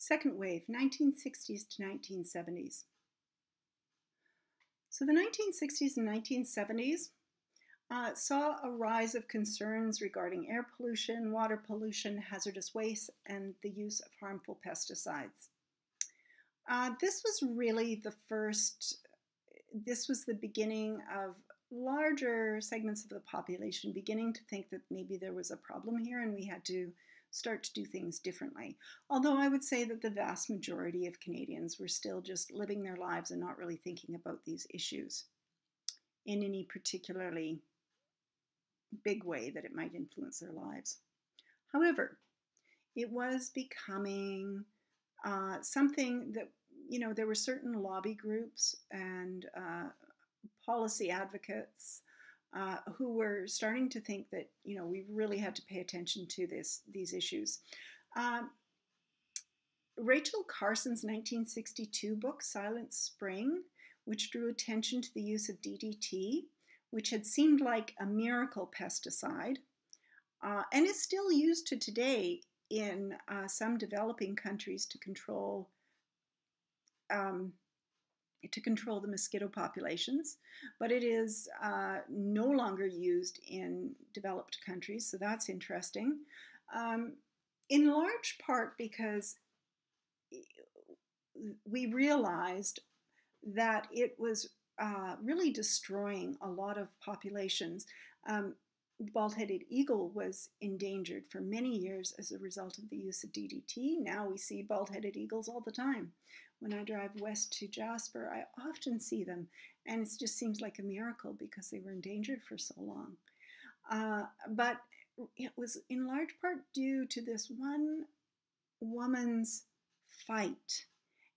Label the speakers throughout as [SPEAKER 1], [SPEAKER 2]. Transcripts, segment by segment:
[SPEAKER 1] Second wave, 1960s to 1970s. So the 1960s and 1970s saw a rise of concerns regarding air pollution, water pollution, hazardous waste, and the use of harmful pesticides. This was really this was the beginning of larger segments of the population beginning to think that maybe there was a problem here and we had to start to do things differently. Although I would say that the vast majority of Canadians were still just living their lives and not really thinking about these issues in any particularly big way that it might influence their lives. However, it was becoming something that, there were certain lobby groups and policy advocates who were starting to think that, we really had to pay attention to these issues. Rachel Carson's 1962 book, Silent Spring, which drew attention to the use of DDT, which had seemed like a miracle pesticide, and is still used to today in some developing countries to control the mosquito populations, but it is no longer used in developed countries, so that's interesting. In large part because we realized that it was really destroying a lot of populations. The bald-headed eagle was endangered for many years as a result of the use of DDT. Now we see bald-headed eagles all the time. When I drive west to Jasper, I often see them, and it just seems like a miracle because they were endangered for so long. But it was in large part due to this one woman's fight.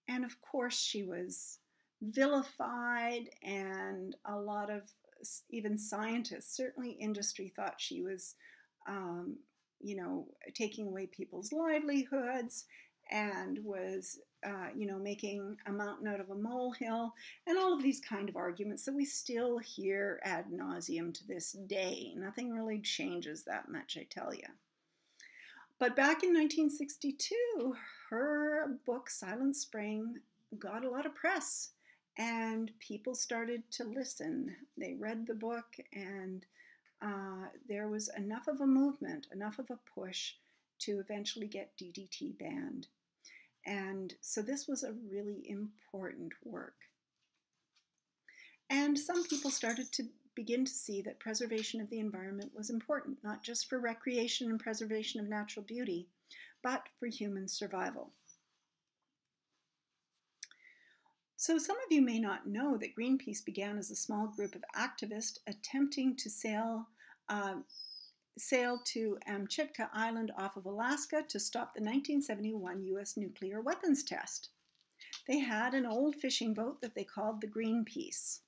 [SPEAKER 1] And of course, she was vilified, and a lot of even scientists, certainly industry, thought she was, taking away people's livelihoods and was, making a mountain out of a molehill, and all of these kind of arguments that we still hear ad nauseum to this day. Nothing really changes that much, I tell you. But back in 1962, her book, Silent Spring, got a lot of press, and people started to listen. They read the book, and there was enough of a movement, enough of a push to eventually get DDT banned. And so this was a really important work. And some people started to begin to see that preservation of the environment was important, not just for recreation and preservation of natural beauty, but for human survival. So some of you may not know that Greenpeace began as a small group of activists attempting to sail to Amchitka Island off of Alaska to stop the 1971 U.S. nuclear weapons test. They had an old fishing boat that they called the Greenpeace.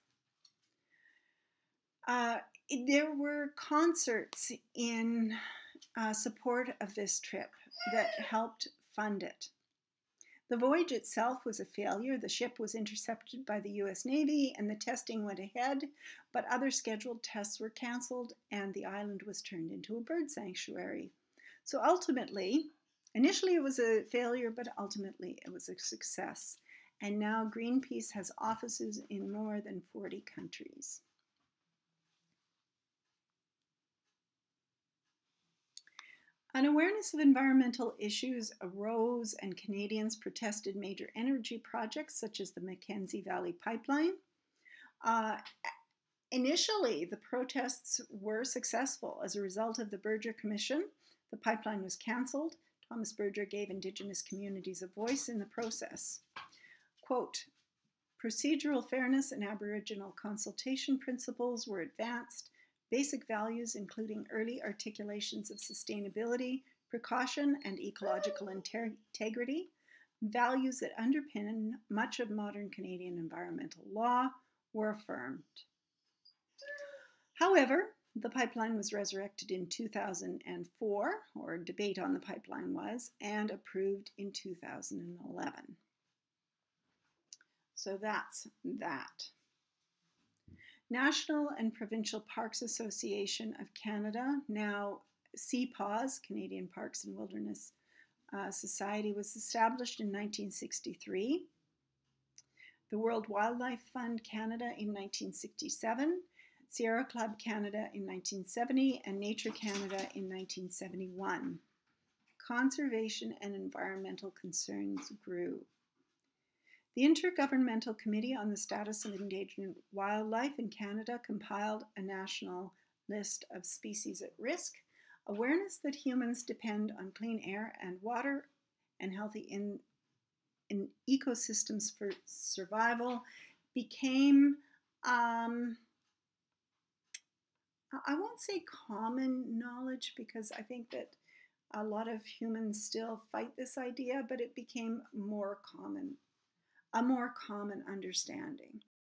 [SPEAKER 1] There were concerts in support of this trip that helped fund it. The voyage itself was a failure. The ship was intercepted by the U.S. Navy and the testing went ahead, but other scheduled tests were canceled and the island was turned into a bird sanctuary. So ultimately, initially it was a failure, but ultimately it was a success. And now Greenpeace has offices in more than 40 countries. An awareness of environmental issues arose, and Canadians protested major energy projects such as the Mackenzie Valley Pipeline. Initially, the protests were successful. As a result of the Berger Commission, the pipeline was cancelled. Thomas Berger gave Indigenous communities a voice in the process. Quote, procedural fairness and Aboriginal consultation principles were advanced. Basic values, including early articulations of sustainability, precaution, and ecological integrity, values that underpin much of modern Canadian environmental law, were affirmed. However, the pipeline was resurrected in 2004, or debate on the pipeline was, and approved in 2011. So that's that. National and Provincial Parks Association of Canada, now CPAWS, Canadian Parks and Wilderness Society was established in 1963. The World Wildlife Fund Canada in 1967, Sierra Club Canada in 1970, and Nature Canada in 1971. Conservation and environmental concerns grew. The Intergovernmental Committee on the Status of Endangered Wildlife in Canada compiled a national list of species at risk. Awareness that humans depend on clean air and water and healthy in ecosystems for survival became, I won't say common knowledge, because I think that a lot of humans still fight this idea, but it became a more common understanding.